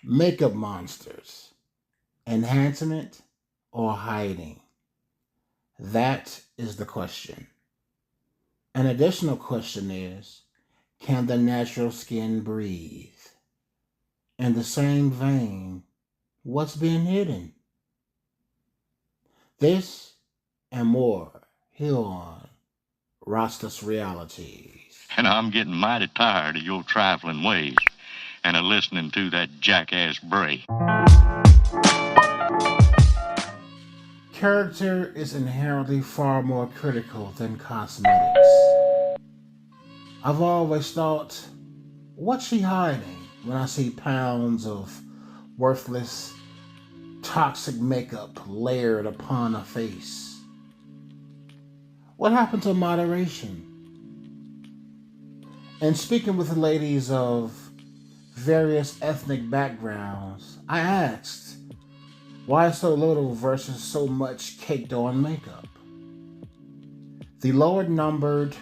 Makeup monsters, enhancement or hiding? That is the question. An additional question is, can the natural skin breathe? In the same vein, what's being hidden? This and more here on Rastas Realities. And I'm getting mighty tired of your trifling ways and of listening to that jackass Bray. Character is inherently far more critical than cosmetics. I've always thought, what's she hiding when I see pounds of worthless, toxic makeup layered upon a face? What happened to moderation? And speaking with ladies of various ethnic backgrounds, I asked, why so little versus so much caked on makeup? The lower numbered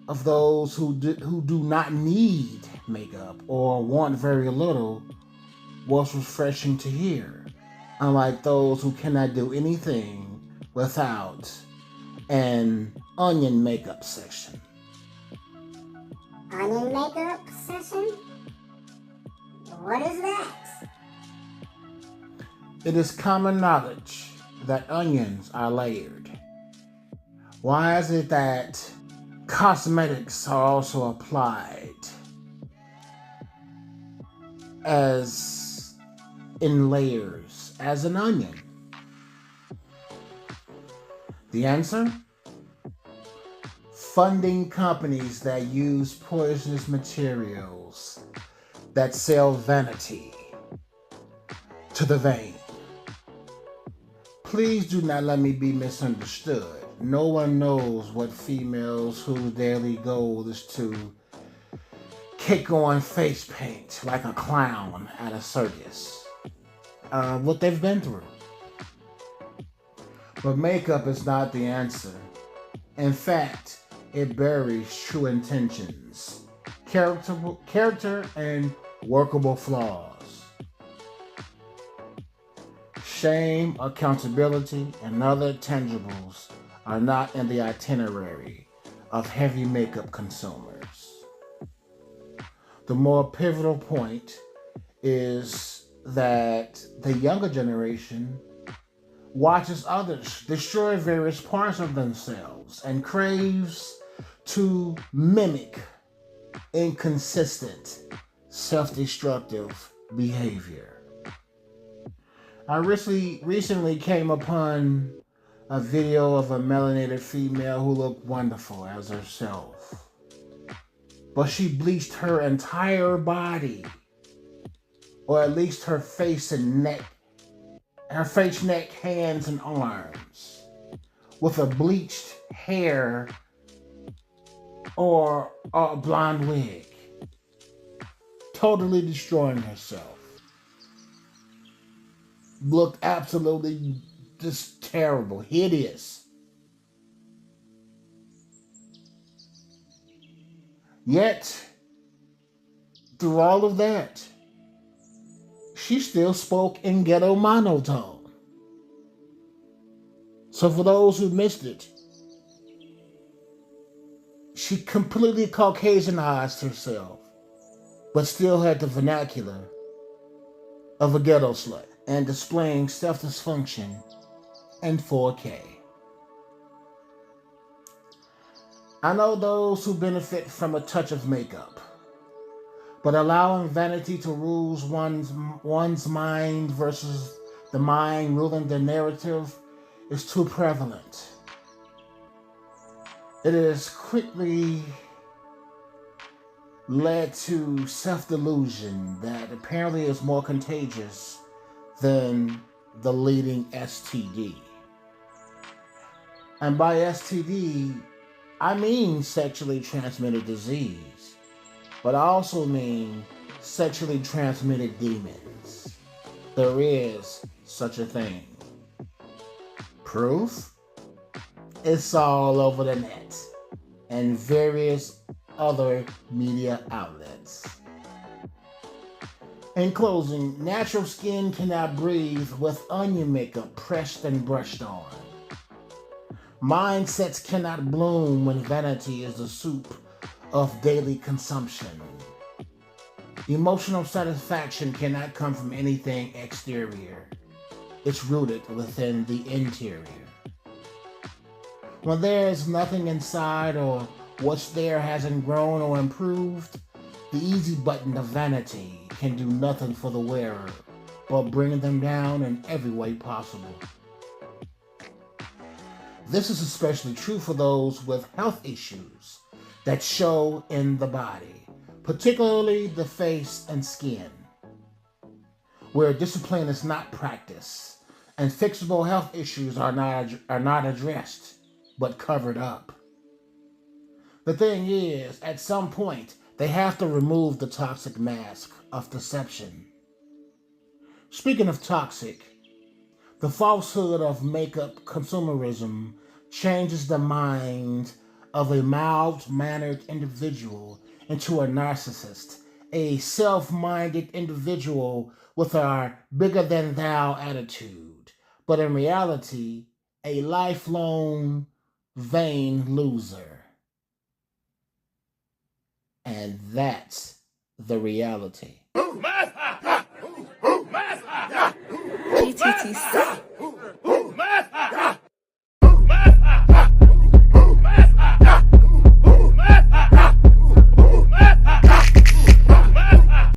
of those who do not need makeup or want very little was refreshing to hear, unlike those who cannot do anything without an onion makeup section. Onion makeup session? What is that? It is common knowledge that onions are layered. Why is it that cosmetics are also applied as in layers as an onion? The answer? Funding companies that use poisonous materials that sell vanity to the vain. Please do not let me be misunderstood. No one knows what females whose daily goal is to kick on face paint like a clown at a circus. What they've been through. But makeup is not the answer. In fact, it buries true intentions, character and workable flaws. Shame, accountability, and other tangibles are not in the itinerary of heavy makeup consumers. The more pivotal point is that the younger generation watches others destroy various parts of themselves and craves to mimic inconsistent, self-destructive behavior. I recently came upon a video of a melanated female who looked wonderful as herself. But she bleached her entire body, or at least her face, neck, hands, and arms, with a bleached hair or a blonde wig, totally destroying herself. Looked absolutely just terrible, hideous. Yet, through all of that, she still spoke in ghetto monotone. So for those who missed it, she completely Caucasianized herself, but still had the vernacular of a ghetto slut and displaying self-dysfunction in 4K. I know those who benefit from a touch of makeup, but allowing vanity to rule one's mind versus the mind ruling the narrative is too prevalent. It is quickly led to self-delusion that apparently is more contagious than the leading STD. And by STD, I mean sexually transmitted disease, but I also mean sexually transmitted demons. There is such a thing. Proof? It's all over the net and various other media outlets. In closing, natural skin cannot breathe with onion makeup pressed and brushed on. Mindsets cannot bloom when vanity is the soup of daily consumption. Emotional satisfaction cannot come from anything exterior. It's rooted within the interior. When there is nothing inside or what's there hasn't grown or improved, the easy button of vanity can do nothing for the wearer but bring them down in every way possible. This is especially true for those with health issues that show in the body, particularly the face and skin, where discipline is not practiced and fixable health issues are not addressed but covered up. The thing is, at some point, they have to remove the toxic mask of deception. Speaking of toxic, the falsehood of makeup consumerism changes the mind of a mild-mannered individual into a narcissist, a self-minded individual with a bigger-than-thou attitude, but in reality, a lifelong vain loser. And that's the reality. GTTC.